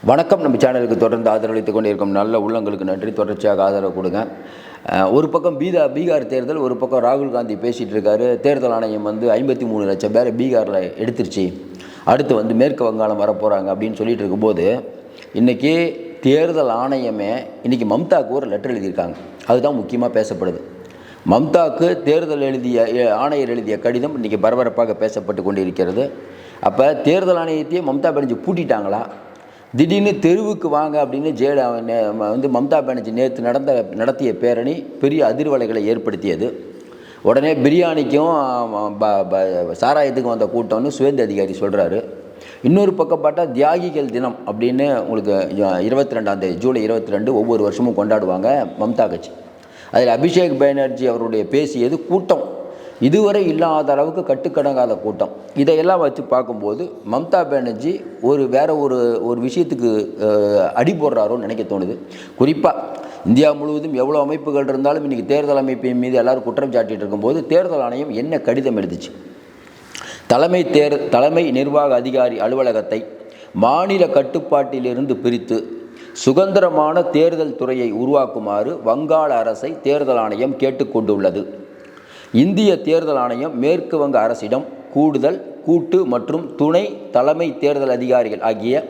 வணக்கம். நம்ம சேனலுக்கு தொடர்ந்து ஆதரவளித்துக் கொண்டிருக்கும் நல்ல உள்ளங்களுக்கு நன்றி. தொடர்ச்சியாக ஆதரவு கொடுங்க. ஒரு பக்கம் பீகார் தேர்தல், ஒரு பக்கம் ராகுல் காந்தி பேசிகிட்டு இருக்காரு. தேர்தல் ஆணையம் 53 லட்சம் பேரை பீகாரில் எடுத்துருச்சு, அடுத்து மேற்கு வங்காளம் வரப்போகிறாங்க அப்படின்னு சொல்லிட்டு இருக்கும்போது, இன்றைக்கி தேர்தல் ஆணையமே இன்றைக்கி மம்தாவுக்கு ஒரு லெட்டர் எழுதியிருக்காங்க. அதுதான் முக்கியமாக பேசப்படுது. மம்தாவுக்கு தேர்தல் ஆணையர் எழுதிய கடிதம் இன்றைக்கி பரபரப்பாக பேசப்பட்டு கொண்டிருக்கிறது. அப்போ தேர்தல் ஆணையத்தையே மம்தா பானர்ஜி பூட்டிட்டாங்களா? திடீர்னு தெருவுக்கு வாங்க அப்படின்னு மம்தா பானர்ஜி நேற்று நடத்திய பேரணி பெரிய அதிர்வலைகளை ஏற்படுத்தியது. உடனே பிரியாணிக்கும் சாராயத்துக்கும் வந்த கூட்டம்னு சுவேந்து அதிகாரி சொல்கிறாரு. இன்னொரு பக்கம் பார்த்தா தியாகிகள் தினம் அப்படின்னு உங்களுக்கு 22 ஜூலை 22 ஒவ்வொரு வருஷமும் கொண்டாடுவாங்க மம்தா கட்சி. அதில் அபிஷேக் பானர்ஜி அவருடைய பேசியது கூட்டம் இதுவரை இல்லாத அளவுக்கு கட்டுக்கடங்காத கூட்டம். இதையெல்லாம் வச்சு பார்க்கும்போது மம்தா பானர்ஜி வேற ஒரு விஷயத்துக்கு அடி போடுறாரோன்னு நினைக்க தோணுது. குறிப்பாக இந்தியா முழுவதும் எவ்வளோ அமைப்புகள் இருந்தாலும் இன்றைக்கி தேர்தல் அமைப்பின் மீது எல்லோரும் குற்றம் சாட்டிகிட்டு இருக்கும்போது தேர்தல் ஆணையம் என்ன கடிதம் எழுதிச்சு? தலைமை நிர்வாக அதிகாரி அலுவலகத்தை மாநில கட்டுப்பாட்டிலிருந்து பிரித்து சுதந்திரமான தேர்தல் துறையை உருவாக்குமாறு வங்காள அரசை தேர்தல் ஆணையம் கேட்டுக்கொண்டுள்ளது. இந்திய தேர்தல் ஆணையம் மேற்கு வங்க அரசிடம் கூடுதல், கூட்டு மற்றும் துணை தலைமை தேர்தல் அதிகாரிகள் ஆகிய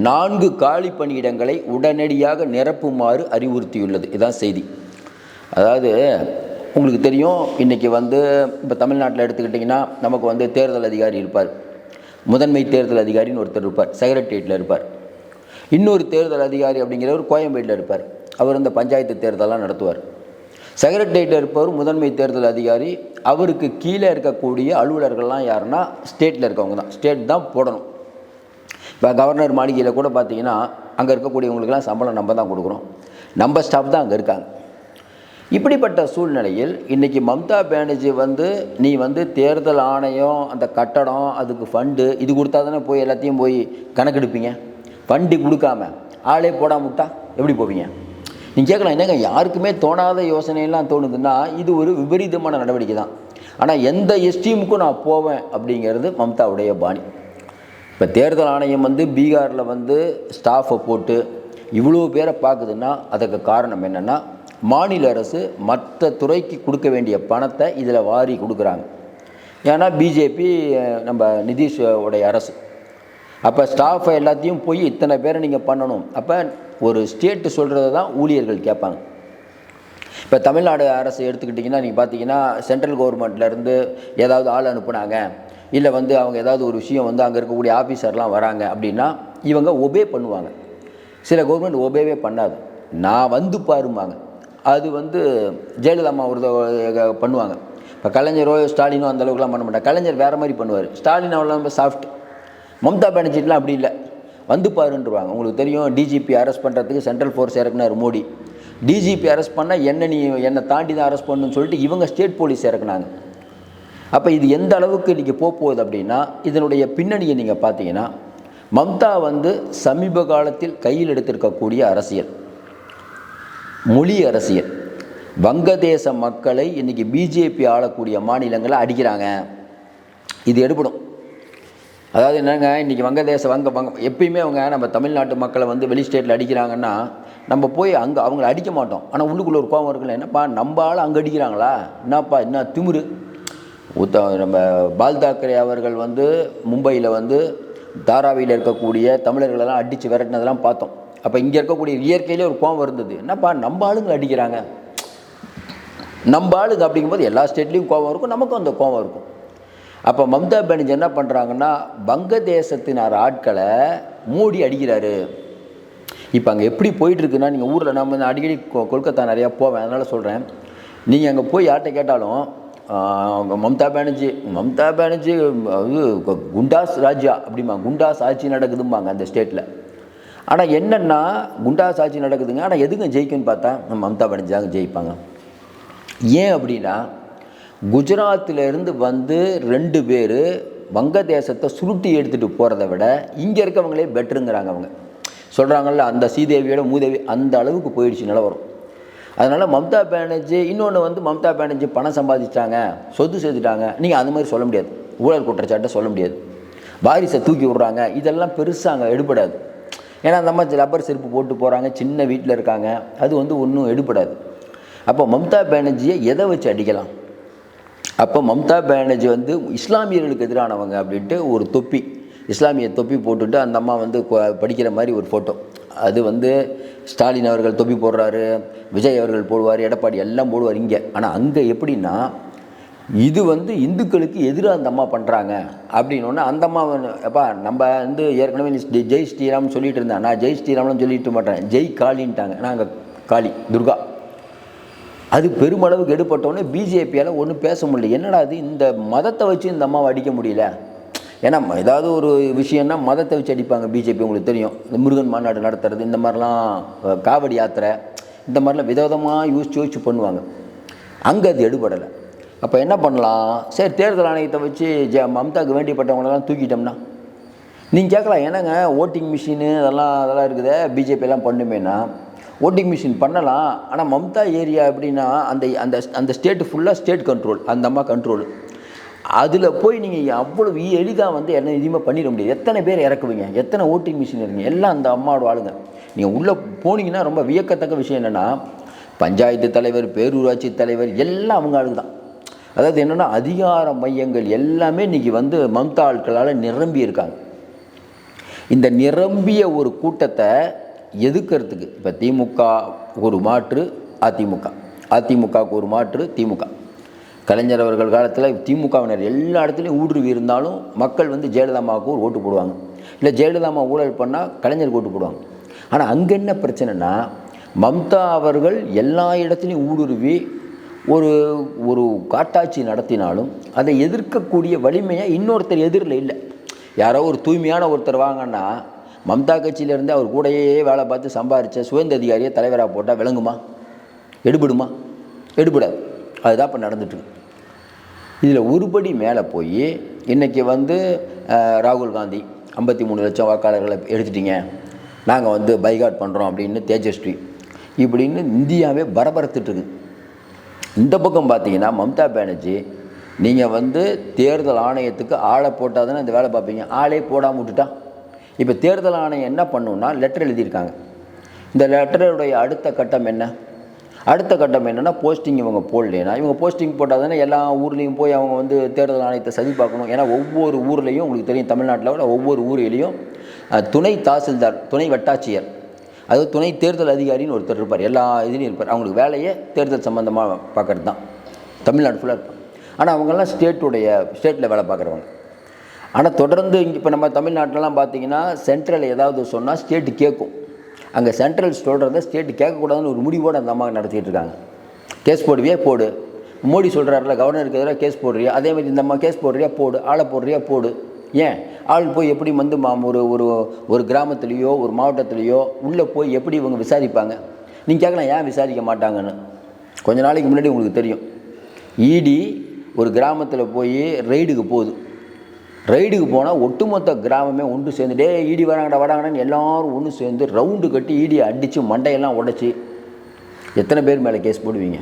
4 காலி பணியிடங்களை உடனடியாக நிரப்புமாறு அறிவுறுத்தியுள்ளது. இதுதான் செய்தி. அதாவது உங்களுக்கு தெரியும், இன்றைக்கி இப்போ தமிழ்நாட்டில் எடுத்துக்கிட்டிங்கன்னா நமக்கு தேர்தல் அதிகாரி இருப்பார், முதன்மை தேர்தல் அதிகாரின்னு ஒருத்தர் இருப்பார், செக்ரட்டரியேட்டில் இருப்பார். இன்னொரு தேர்தல் அதிகாரி அப்படிங்கிறவர் கோயம்பேட்டில் இருப்பார். அவர் பஞ்சாயத்து தேர்தலாம் நடத்துவார். செக்ரட்டரியேட்டில் இருப்பவர் முதன்மை தேர்தல் அதிகாரி. அவருக்கு கீழே இருக்கக்கூடிய அலுவலர்கள்லாம் யாருன்னா ஸ்டேட்டில் இருக்கவங்க தான். ஸ்டேட் தான் போடணும். இப்போ கவர்னர் மாளிகையில் கூட பார்த்திங்கன்னா அங்கே இருக்கக்கூடியவங்களுக்கெல்லாம் சம்பளம் நம்ம தான் கொடுக்குறோம். நம்ம ஸ்டாஃப் தான் அங்கே இருக்காங்க. இப்படிப்பட்ட சூழ்நிலையில் இன்றைக்கி மம்தா பானர்ஜி நீ தேர்தல் ஆணையம், அந்த கட்டடம், அதுக்கு ஃபண்டு இது கொடுத்தா தானே போய் எல்லாத்தையும் போய் கணக்கெடுப்பீங்க. ஃபண்டு கொடுக்காம ஆளே போடாம விட்டா எப்படி போவீங்க? நீங்கள் கேட்கலாம், என்னங்க யாருக்குமே தோணாத யோசனையெல்லாம் தோணுதுன்னா இது ஒரு விபரீதமான நடவடிக்கை தான். ஆனால் எந்த எஸ்டீமுக்கும் நான் போவேன் அப்படிங்கிறது மம்தாவுடைய பாணி. இப்போ தேர்தல் ஆணையம் பீகாரில் ஸ்டாஃபை போட்டு இவ்வளோ பேரை பார்க்குதுன்னா அதுக்கு காரணம் என்னென்னா, மாநில அரசு மற்ற துறைக்கு கொடுக்க வேண்டிய பணத்தை இதில் வாரி கொடுக்குறாங்க. ஏன்னா பிஜேபி நம்ம நிதிஷோடைய அரசு. அப்போ ஸ்டாஃபை எல்லாத்தையும் போய் இத்தனை பேரை நீங்கள் பண்ணணும். அப்போ ஒரு ஸ்டேட்டு சொல்கிறது தான் ஊழியர்கள் கேட்பாங்க. இப்போ தமிழ்நாடு அரசு எடுத்துக்கிட்டிங்கன்னா நீங்கள் பார்த்தீங்கன்னா சென்ட்ரல் கவர்மெண்ட்லேருந்து ஏதாவது ஆள் அனுப்புனாங்க, இல்லை அவங்க ஏதாவது ஒரு விஷயம் அங்கே இருக்கக்கூடிய ஆஃபீஸர்லாம் வராங்க அப்படின்னா இவங்க ஒபே பண்ணுவாங்க. சில கவர்மெண்ட் ஒபேவே பண்ணாது. நான் பாருவாங்க. அது ஜெயலலிதா அம்மா ஒரு பண்ணுவாங்க. இப்போ கலைஞரோ ஸ்டாலினோ அந்தளவுக்குலாம் பண்ண மாட்டாங்க. கலைஞர் வேறு மாதிரி பண்ணுவார். ஸ்டாலின் அவ்வளோ ரொம்ப சாஃப்ட். மம்தா பானர்ஜிலாம் அப்படி இல்லை, பாருன்றுவாங்க. உங்களுக்கு தெரியும், டிஜிபி அரெஸ்ட் பண்ணுறதுக்கு சென்ட்ரல் ஃபோர்ஸ் இறக்குனார் மோடி. டிஜிபி அரெஸ்ட் பண்ணால் என்னை தாண்டி தான் அரெஸ்ட் பண்ணணும்னு சொல்லிட்டு இவங்க ஸ்டேட் போலீஸ் இறக்குனாங்க. அப்போ இது எந்த அளவுக்கு இன்றைக்கி போகுது அப்படின்னா, இதனுடைய பின்னணியை நீங்கள் பார்த்தீங்கன்னா, மம்தா சமீப காலத்தில் கையில் எடுத்திருக்கக்கூடிய அரசியல், மொழி அரசியல், வங்கதேச மக்களை இன்றைக்கி பிஜேபி ஆளக்கூடிய மாநிலங்களை அடிக்கிறாங்க. இது எடுபடும். அதாவது என்னங்க, இன்றைக்கி வங்கதேச எப்பயுமே நம்ம தமிழ்நாட்டு மக்களை வெளி ஸ்டேட்டில் அடிக்கிறாங்கன்னா நம்ம போய் அவங்கள அடிக்க மாட்டோம். ஆனால் உள்ளுக்குள்ளே ஒரு கோபம் இருக்குல்ல, என்னப்பா நம்ம ஆள் அங்கே அடிக்கிறாங்களா, என்ன திமிரு. நம்ம பால் தாக்கரே அவர்கள் மும்பையில் தாராவியில் இருக்கக்கூடிய தமிழர்களெல்லாம் அடித்து விரட்டினதெல்லாம் பார்த்தோம். அப்போ இங்கே இருக்கக்கூடிய இயற்கையிலே ஒரு கோபம் இருந்தது. என்னப்பா நம்ம ஆளுங்க அடிக்கிறாங்க, நம்ம ஆளுங்க அப்படிங்கும்போது எல்லா ஸ்டேட்லேயும் கோபம் இருக்கும், நமக்கும் அந்த கோபம் இருக்கும். அப்போ மம்தா பானர்ஜி என்ன பண்ணுறாங்கன்னா, வங்கதேசத்தினார் ஆட்களை மோடி அடிக்கிறாரு. இப்போ அங்கே எப்படி போயிட்டுருக்குன்னா, நீங்கள் ஊரில் நம்ம அடிக்கடி கொல்கத்தா நிறையா போவேன், அதனால் சொல்கிறேன். நீங்கள் அங்கே போய் யார்கிட்ட கேட்டாலும் மம்தா பானர்ஜி குண்டாஸ் ராஜ்யா அப்படிம்பாங்க. குண்டாஸ் ஆட்சி நடக்குதும்பாங்க அந்த ஸ்டேட்டில். ஆனால் என்னென்னா குண்டாஸ் ஆட்சி நடக்குதுங்க, ஆனால் எதுங்க ஜெயிக்கும்னு பார்த்தா மம்தா பானர்ஜி தாங்க ஜெயிப்பாங்க. ஏன் அப்படின்னா, குஜராத்திலேருந்து 2 பேர் வங்கதேசத்தை சுருட்டி எடுத்துகிட்டு போகிறத விட இங்கே இருக்கவங்களே பெட்டருங்கிறாங்க. அவங்க சொல்கிறாங்கல்ல, அந்த சீதேவியோட மூதேவி அந்த அளவுக்கு போயிடுச்சு நிலவரம். அதனால் மம்தா பானர்ஜி இன்னொன்று மம்தா பானர்ஜி பணம் சம்பாதிச்சிட்டாங்க, சொத்து சேர்த்துட்டாங்க, நீங்கள் அந்த மாதிரி சொல்ல முடியாது. ஊழல் குற்றச்சாட்டை சொல்ல முடியாது. வாரிசை தூக்கி விட்றாங்க, இதெல்லாம் பெருசாக அங்கே எடுபடாது. ஏன்னா அந்த அம்மா ரப்பர் செருப்பு போட்டு போகிறாங்க, சின்ன வீட்டில் இருக்காங்க, அது வந்து ஒன்றும் எடுபடாது. அப்போ மம்தா பானர்ஜியை எதை வச்சு அடிக்கலாம்? அப்போ மம்தா பானர்ஜி வந்து இஸ்லாமியர்களுக்கு எதிரானவங்க அப்படின்ட்டு ஒரு தொப்பி, இஸ்லாமிய தொப்பி போட்டுட்டு அந்த அம்மா வந்து படிக்கிற மாதிரி ஒரு ஃபோட்டோ. அது வந்து ஸ்டாலின் அவர்கள் தொப்பி போடுறாரு, விஜய் அவர்கள் போடுவார், எடப்பாடி எல்லாம் போடுவார் இங்கே. ஆனால் அங்கே எப்படின்னா இது வந்து இந்துக்களுக்கு எதிராக அந்த அம்மா பண்ணுறாங்க அப்படின்னோடனே அந்த அம்மா அப்பா நம்ம வந்து ஏற்கனவே ஜெய் ஸ்ரீராம்னு சொல்லிட்டு இருந்தேன். நான் ஜெய் ஸ்ரீராம்னு சொல்லிட்டு மாட்டேன், ஜெய் காளின்ட்டாங்க. நாங்கள் காளி துர்கா. அது பெருமளவுக்கு எடுப்பட்டோன்னே பிஜேபியால் ஒன்றும் பேச முடியல. என்னடா அது, இந்த மதத்தை வச்சு இந்த அம்மாவை அடிக்க முடியல. ஏன்னா ஏதாவது ஒரு விஷயம்னா மதத்தை வச்சு அடிப்பாங்க பிஜேபி. உங்களுக்கு தெரியும், இந்த முருகன் மாநாடு நடத்துறது, இந்த மாதிரிலாம் காவடி யாத்திரை, இந்த மாதிரிலாம் விதவிதமாக யோசிச்சு பண்ணுவாங்க. அங்கே அது எடுபடலை. அப்போ என்ன பண்ணலாம்? சரி, தேர்தல் ஆணையத்தை வச்சு மம்தாவுக்கு வேண்டியப்பட்டவங்களெல்லாம் தூக்கிட்டோம்னா நீங்கள் கேட்கலாம், என்னங்க ஓட்டிங் மிஷினு அதெல்லாம் இருக்குது, பிஜேபியெல்லாம் பண்ணுமேனா? ஓட்டிங் மிஷின் பண்ணலாம். ஆனால் மம்தா ஏரியா எப்படின்னா அந்த அந்த அந்த ஸ்டேட்டு ஃபுல்லாக ஸ்டேட் கண்ட்ரோல், அந்த அம்மா கண்ட்ரோல். அதில் போய் நீங்கள் அவ்வளவு எளிதாக வந்து என்ன எதுவுமே பண்ணிட முடியாது. எத்தனை பேர் இறக்குவீங்க, எத்தனை ஓட்டிங் மிஷின் இருக்குங்க, எல்லாம் அந்த அம்மாவோட ஆளுங்க. நீங்கள் உள்ளே போனீங்கன்னா ரொம்ப வியக்கத்தக்க விஷயம் என்னென்னா, பஞ்சாயத்து தலைவர், பேரூராட்சி தலைவர் எல்லாம் அவங்க ஆளுங்க தான். அதாவது என்னென்னா அதிகார மையங்கள் எல்லாமே இன்றைக்கி வந்து மம்தா ஆட்களால் நிரம்பி இருக்காங்க. இந்த நிரம்பிய ஒரு கூட்டத்தை எதுக்கிறதுக்கு இப்போ திமுக ஒரு மாற்று, அதிமுகவுக்கு ஒரு மாற்று திமுக. கலைஞர் அவர்கள் காலத்தில் திமுகவினர் எல்லா இடத்துலையும் ஊடுருவி இருந்தாலும் மக்கள் வந்து ஜெயலலிதாவுக்கு ஒரு ஓட்டு போடுவாங்க, இல்லை ஜெயலலிதா ஊழல் பண்ணால் கலைஞருக்கு ஓட்டு போடுவாங்க. ஆனால் அங்கே என்ன பிரச்சனைனா, மம்தா அவர்கள் எல்லா இடத்துலையும் ஊடுருவி ஒரு ஒரு காட்டாட்சி நடத்தினாலும் அதை எதிர்க்கக்கூடிய வலிமையாக இன்னொருத்தர் எதிரில் இல்லை. யாரோ ஒரு தூய்மையான ஒருத்தர் வாங்கன்னா மம்தா கட்சியிலேருந்து அவர் கூடையே வேலை பார்த்து சம்பாதிச்ச சுதந்திர அதிகாரியை தலைவராக போட்டால் விளங்குமா? எடுபடுமா? எடுபடாது. அதுதான் இப்போ நடந்துட்டுருக்கு. இதில் ஒருபடி மேலே போய் இன்றைக்கி வந்து ராகுல் காந்தி 53 லட்சம் வாக்காளர்களை எடுத்துட்டிங்க, நாங்கள் வந்து பைகாட் பண்ணுறோம் அப்படின்னு தேஜஸ்வி இப்படின்னு இந்தியாவே பரபரத்துட்டுருக்கு. இந்த பக்கம் பார்த்தீங்கன்னா மம்தா பானர்ஜி, நீங்கள் வந்து தேர்தல் ஆணையத்துக்கு ஆளை போட்டால் தானே இந்த வேலை பார்ப்பீங்க, ஆளே போடாமல் விட்டுட்டா. இப்போ தேர்தல் ஆணையம் என்ன பண்ணுன்னா லெட்டர் எழுதியிருக்காங்க. இந்த லெட்டருடைய அடுத்த கட்டம் என்ன? அடுத்த கட்டம் என்னென்னா போஸ்டிங் இவங்க போடலைன்னா, இவங்க போஸ்டிங் போட்டால் தானே எல்லா ஊர்லேயும் போய் அவங்க வந்து தேர்தல் ஆணையத்தை சதி பார்க்கணும். ஏன்னா ஒவ்வொரு ஊர்லேயும் உங்களுக்கு தெரியும், தமிழ்நாட்டில் விட ஒவ்வொரு ஊர்லேயும் துணை தாசில்தார், துணை வட்டாட்சியர், அதாவது துணை தேர்தல் அதிகாரின்னு ஒருத்தர் இருப்பார், எல்லா இதுலேயும் இருப்பார். அவங்களுக்கு வேலையே தேர்தல் சம்மந்தமாக பார்க்குறது தான். தமிழ்நாடு ஃபுல்லாக இருப்பாங்க. ஆனால் அவங்கெல்லாம் ஸ்டேட்டில் வேலை பார்க்குறவங்க. ஆனால் தொடர்ந்து இங்கே இப்போ நம்ம தமிழ்நாட்டிலலாம் பார்த்தீங்கன்னா சென்ட்ரல் ஏதாவது சொன்னால் ஸ்டேட்டு கேட்கும். அங்கே சென்ட்ரல் சொல்கிறத ஸ்டேட்டு கேட்கக்கூடாதுன்னு ஒரு முடிவோடு அந்த அம்மா நடத்திட்டு இருக்காங்க. கேஸ் போடுவியா போடு, மோடி சொல்கிறாருல கவர்னருக்கு எதிராக கேஸ் போடுறியா, அதேமாதிரி இந்த அம்மா கேஸ் போடுறியா போடு, ஆளை போடுறியா போடு. ஏன் ஆள் போய் எப்படி வந்து ஒரு ஒரு கிராமத்துலேயோ ஒரு மாவட்டத்துலேயோ உள்ளே போய் எப்படி இவங்க விசாரிப்பாங்க? நீங்கள் கேட்கலாம், ஏன் விசாரிக்க மாட்டாங்கன்னு. கொஞ்ச நாளைக்கு முன்னாடி உங்களுக்கு தெரியும், இடி ஒரு கிராமத்தில் போய் ரெய்டுக்கு போகுது. ரைடுக்கு போனால் ஒட்டுமொத்த கிராமமே ஒன்று சேர்ந்து ஈடி வராங்கன்னு எல்லோரும் ஒன்று சேர்ந்து ரவுண்டு கட்டி ஈடியை அடித்து மண்டையெல்லாம் உடச்சி எத்தனை பேர் மேலே கேஸ் போடுவீங்க?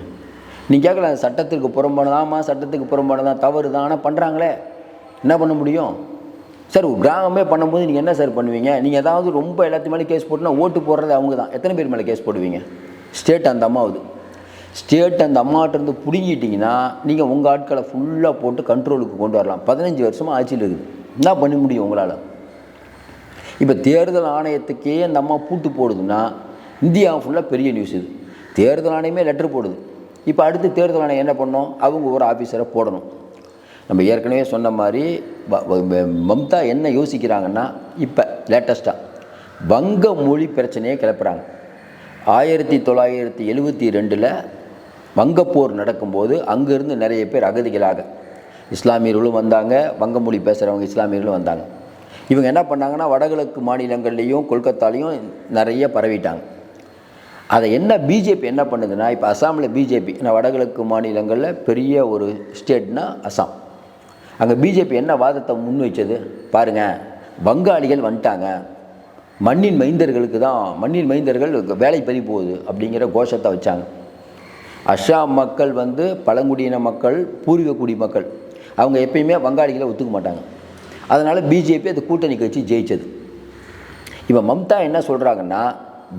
நீங்கள் கேட்கலாம், சட்டத்துக்கு புறம்பானதாமா, சட்டத்துக்கு புறம்பானதான், தவறு தான், ஆனால் பண்ணுறாங்களே, என்ன பண்ண முடியும் சார்? ஒரு கிராமமே பண்ணும்போது நீங்கள் என்ன சார் பண்ணுவீங்க? நீங்கள் ஏதாவது ரொம்ப எல்லாத்து மேலே கேஸ் போட்டுனா ஓட்டு போடுறது அவங்க தான். எத்தனை பேர் மேலே கேஸ் போடுவீங்க? ஸ்டேட் அந்த அம்மாவுது. ஸ்டேட் அந்த அம்மாட்டிருந்து பிடுங்கிட்டிங்கன்னா நீங்கள் உங்கள் ஆட்களை ஃபுல்லாக போட்டு கண்ட்ரோலுக்கு கொண்டு வரலாம். 15 வருஷமாக ஆட்சியில் இருக்குது, என்ன பண்ண முடியும் உங்களால்? இப்போ தேர்தல் ஆணையத்துக்கே அந்த அம்மா பூட்டு போடுதுன்னா இந்தியா ஃபுல்லாக பெரிய நியூஸ் இது. தேர்தல் ஆணையமே லெட்டர் போடுது. இப்போ அடுத்து தேர்தல் ஆணையம் என்ன பண்ணணும்? அவங்க ஒரு ஆஃபீஸரை போடணும். நம்ம ஏற்கனவே சொன்ன மாதிரி மம்தா என்ன யோசிக்கிறாங்கன்னா, இப்போ லேட்டஸ்ட்டாக வங்க மொழி பிரச்சனையை கிளப்புறாங்க. 1972 வங்கப்போர் நடக்கும்போது அங்கேருந்து நிறைய பேர் அகதிகளாக இஸ்லாமியர்களும் வந்தாங்க, வங்க மொழி பேசுகிறவங்க இஸ்லாமியர்களும் வந்தாங்க. இவங்க என்ன பண்ணாங்கன்னா வடகிழக்கு மாநிலங்கள்லேயும் கொல்கத்தாலேயும் நிறைய பரவிட்டாங்க. அதை என்ன பிஜேபி என்ன பண்ணுதுன்னா, இப்போ அசாமில் பிஜேபி, வடகிழக்கு மாநிலங்களில் பெரிய ஒரு ஸ்டேட்னா அசாம், அங்கே பிஜேபி என்ன வாதத்தை முன் வச்சது பாருங்கள், வங்காளிகள் வந்துட்டாங்க, மண்ணின் மைந்தர்கள் வேலை பறி போகுது அப்படிங்கிற கோஷத்தை வச்சாங்க. அஸ்ஸாம் மக்கள் வந்து பழங்குடியின மக்கள், பூர்வீக குடி மக்கள், அவங்க எப்பயுமே வங்காளிகளை ஒத்துக்க மாட்டாங்க. அதனால் பிஜேபி அது கூட்டணி கட்சி ஜெயிச்சது. இப்போ மம்தா என்ன சொல்கிறாங்கன்னா,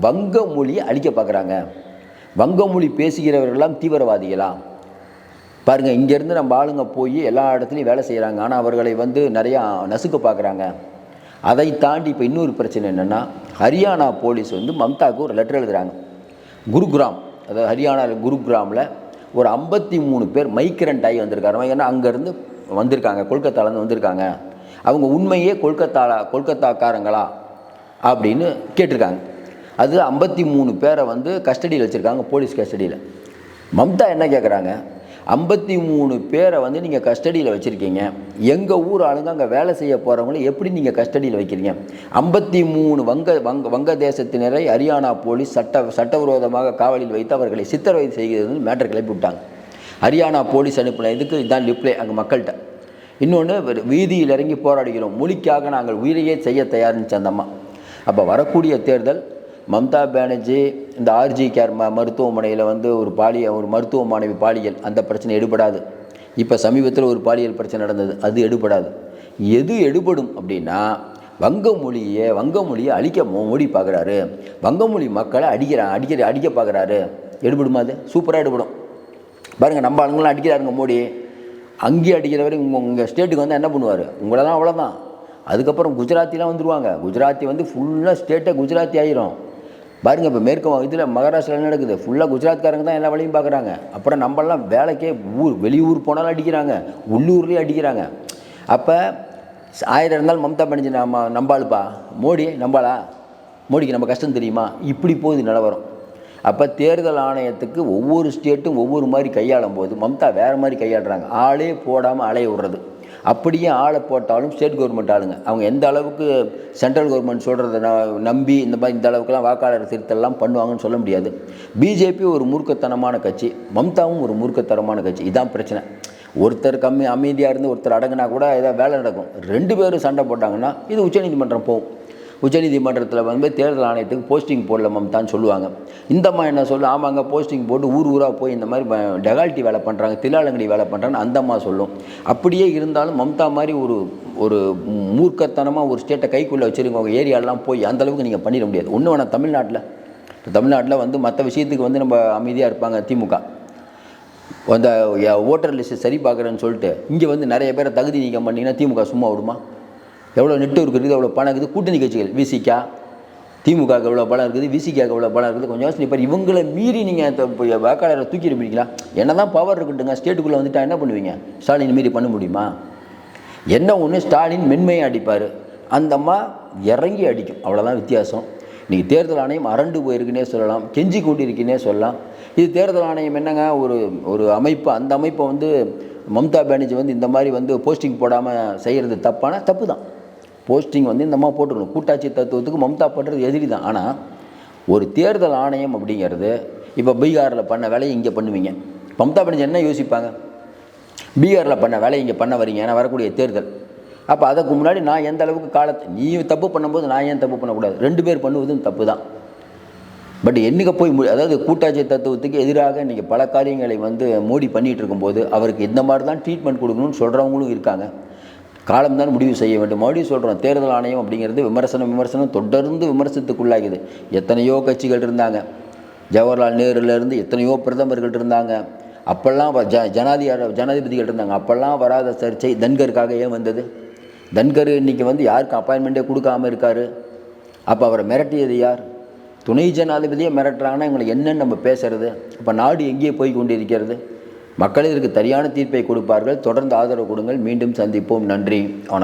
வங்க மொழியை அழிக்க பார்க்குறாங்க. வங்க மொழி பேசுகிறவர்களெல்லாம் தீவிரவாதிகளா? பாருங்கள், இங்கேருந்து நம்ம ஆளுங்க போய் எல்லா இடத்துலையும் வேலை செய்கிறாங்க. ஆனால் அவர்களை நிறையா நசுக்க பார்க்குறாங்க. அதை தாண்டி இப்போ இன்னொரு பிரச்சனை என்னென்னா, ஹரியானா போலீஸ் மம்தாவுக்கு ஒரு லெட்டர் எழுதுகிறாங்க. குருகிராம், அதாவது ஹரியானாவில் குருகிராமில் ஒரு 53 பேர் மைக்ரண்ட் ஆகி வந்திருக்காங்க. ஏன்னா அங்கேருந்து வந்திருக்காங்க, கொல்கத்தாலேருந்து வந்திருக்காங்க. அவங்க உண்மையே கொல்கத்தாக்காரங்களா அப்படின்னு கேட்டிருக்காங்க. அது 53 பேரை கஸ்டடியில் வச்சுருக்காங்க, போலீஸ் கஸ்டடியில். மம்தா என்ன கேட்குறாங்க, 53 பேரை நீங்கள் கஸ்டடியில் வச்சுருக்கீங்க, எங்கள் ஊர் ஆளுங்க அங்கே வேலை செய்ய போகிறவங்கள எப்படி நீங்கள் கஸ்டடியில் வைக்கிறீங்க? 53 வங்க தேசத்தினரை ஹரியானா போலீஸ் சட்டவிரோதமாக காவலில் வைத்து அவர்களை சித்திரவதை செய்கிறது மேட்டர் கிளப்பி விட்டாங்க. ஹரியானா போலீஸ் அனுப்பின இதுக்கு இதுதான் லிப்ளே அங்கே மக்கள்கிட்ட. இன்னொன்று, வீதியில் இறங்கி போராடுகிறோம், மொழிக்காக நாங்கள் உயிரையே செய்ய தயார்னுச்சு அந்த அம்மா. அப்போ வரக்கூடிய தேர்தல் மம்தா பானர்ஜி இந்த ஆர்ஜி கேர் மருத்துவமனையில் ஒரு மருத்துவ மாணவி பாலியல், அந்த பிரச்சனை எடுபடாது. இப்போ சமீபத்தில் ஒரு பாலியல் பிரச்சனை நடந்தது, அது எடுபடாது. எது எடுபடும் அப்படின்னா, வங்க மொழியை அழிக்க மோடி பார்க்குறாரு. வங்க மொழி மக்களை அடிக்க பார்க்குறாரு. எடுபடுமா? அது சூப்பராக எடுபடும். பாருங்கள், நம்ம ஆளுங்களாம் அடிக்கிறாருங்க மோடி. அங்கேயே அடிக்கிறவரை உங்கள் ஸ்டேட்டுக்கு என்ன பண்ணுவார்? உங்களை தான், அவ்வளோதான். அதுக்கப்புறம் குஜராத்திலாம் வந்துடுவாங்க. குஜராத்தி ஃபுல்லாக ஸ்டேட்டை குஜராத்தி ஆகிரும். பாருங்கள், இப்போ மேற்கு இதில் மகாராஷ்டிராவில் நடக்குது, ஃபுல்லாக குஜராத்காரங்க தான் எல்லா வேலையும் பார்க்குறாங்க. அப்புறம் நம்மளாம் வேலைக்கே வெளியூர் போனாலும் அடிக்கிறாங்க, உள்ளூர்லேயே அடிக்கிறாங்க. அப்போ 1000 இருந்தாலும் மம்தா பானர்ஜி நம்பாளுப்பா, மோடி நம்பாளா? மோடிக்கு நம்ம கஷ்டம் தெரியுமா? இப்படி போகுது நிலவரம். அப்போ தேர்தல் ஆணையத்துக்கு ஒவ்வொரு ஸ்டேட்டும் ஒவ்வொரு மாதிரி கையாளும் போது மம்தா வேறு மாதிரி கையாளுறாங்க. ஆளே போடாமல் அலைய விடுறது. அப்படியே ஆளை போட்டாலும் ஸ்டேட் கவர்மெண்ட் ஆளுங்க அவங்க எந்த அளவுக்கு சென்ட்ரல் கவர்மெண்ட் சொல்கிறத நம்பி இந்த அளவுக்குலாம் வாக்காளர் திருத்தலாம் பண்ணுவாங்கன்னு சொல்ல முடியாது. பிஜேபி ஒரு மூர்க்கத்தனமான கட்சி, மம்தாவும் ஒரு மூர்க்கத்தனமான கட்சி. இதுதான் பிரச்சனை. ஒருத்தர் அமைதியாக இருந்து ஒருத்தர் அடங்கினா கூட ஏதாவது வேலை நடக்கும். 2 பேரும் சண்டை போட்டாங்கன்னா இது உச்சநீதிமன்றம் போகும். உச்சநீதிமன்றத்தில் தேர்தல் ஆணையத்துக்கு போஸ்டிங் போடல மம்தான்னு சொல்லுவாங்க. இந்தம்மா என்ன சொல்லும், ஆமாங்க போஸ்டிங் போட்டு ஊராக போய் இந்த மாதிரி டெகால்ட்டி வேலை பண்ணுறாங்க, தில்லாலங்கடி வேலை பண்ணுறாங்கன்னு அந்தம்மா சொல்லும். அப்படியே இருந்தாலும் மம்தா மாதிரி ஒரு மூர்க்கத்தனமாக ஒரு ஸ்டேட்டை கைக்குள்ளே வச்சுருக்கவங்க ஏரியாலெலாம் போய் அந்தளவுக்கு நீங்கள் பண்ணிட முடியாது. ஒன்று வேணால் தமிழ்நாட்டில் மற்ற விஷயத்துக்கு நம்ம அமைதியாக இருப்பாங்க. திமுக அந்த ஓட்டர் லிஸ்ட்டு சரி பார்க்குறேன்னு சொல்லிட்டு இங்கே நிறைய பேரை தகுதி நீக்கம் பண்ணிங்கன்னா திமுக சும்மா விடுமா? எவ்வளோ நெட்வொர்க் இருக்குது, எவ்வளோ பணம் இருக்குது. கூட்டணி கட்சிகள் விசிகா, திமுகவுக்கு எவ்வளோ பணம் இருக்குது, விசிகாவுக்கு எவ்வளோ பணம் இருக்குது. கொஞ்சம் யோசனை. இப்போ இவங்களை மீறி நீங்கள் வாக்காளரை தூக்கி இருப்பீங்களா? என்ன தான் பவர் இருக்குட்டுங்க, ஸ்டேட்டுக்குள்ளே வந்துட்டால் என்ன பண்ணுவீங்க? ஸ்டாலின் மீறி பண்ண முடியுமா? என்ன ஒன்று, ஸ்டாலின் மென்மையாக அடிப்பார், அந்தம்மா இறங்கி அடிக்கும். அவ்வளோதான் வித்தியாசம். இன்றைக்கி தேர்தல் ஆணையம் அரண்டு போயிருக்குன்னே சொல்லலாம், கெஞ்சி கொண்டிருக்குன்னே சொல்லலாம். இது தேர்தல் ஆணையம் என்னங்க ஒரு அமைப்பு, அந்த அமைப்பை மம்தா பானர்ஜி இந்த மாதிரி போஸ்டிங் போடாமல் செய்கிறது தப்பு தான். போஸ்டிங் இந்த அம்மா போட்டுக்கணும். கூட்டாட்சி தத்துவத்துக்கு மம்தா பண்ணுறது எதிரி தான். ஆனால் ஒரு தேர்தல் ஆணையம் அப்படிங்கிறது, இப்போ பீகாரில் பண்ண வேலையை இங்கே பண்ணுவீங்க. மம்தா பானர்ஜி என்ன யோசிப்பாங்க? பீகாரில் பண்ண வேலையை இங்கே பண்ண வரீங்க, ஏன்னா வரக்கூடிய தேர்தல். அப்போ அதுக்கு முன்னாடி நான் எந்த அளவுக்கு நீ தப்பு பண்ணும்போது நான் ஏன் தப்பு பண்ணக்கூடாது? 2 பேர் பண்ணுவதும் தப்பு தான். பட் என்னைக்கு போய் அதாவது கூட்டாட்சி தத்துவத்துக்கு எதிராக இன்றைக்கி பல காரியங்களை மோடி பண்ணிகிட்டு இருக்கும்போது அவருக்கு இந்த மாதிரி தான் ட்ரீட்மெண்ட் கொடுக்கணும்னு சொல்கிறவங்களும் இருக்காங்க. காலம்தான் முடிவு செய்ய வேண்டும். மறுபடியும் சொல்கிறோம், தேர்தல் ஆணையம் அப்படிங்கிறது விமர்சனம் தொடர்ந்து விமர்சனத்துக்குள்ளாகுது. எத்தனையோ கட்சிகள் இருந்தாங்க, ஜவஹர்லால் நேருலேருந்து எத்தனையோ பிரதமர்கள் இருந்தாங்க. அப்போல்லாம் ஜனாதிபதிகள் இருந்தாங்க. அப்போல்லாம் வராத சர்ச்சை தன்கருக்காக ஏன் வந்தது? தன்கர் இன்றைக்கி யாருக்கும் அப்பாயின்மெண்ட்டே கொடுக்காமல் இருக்கார். அப்போ அவரை மிரட்டியது யார்? துணை ஜனாதிபதியே மிரட்டுறாங்கன்னா இவங்களுக்கு என்னென்னு நம்ம பேசுகிறது? அப்போ நாடு எங்கேயே போய் கொண்டிருக்கிறது? மக்கள் இதற்கு சரியான தீர்ப்பை கொடுப்பார்கள். தொடர்ந்து ஆதரவு கொடுங்கள். மீண்டும் சந்திப்போம். நன்றி, வணக்கம்.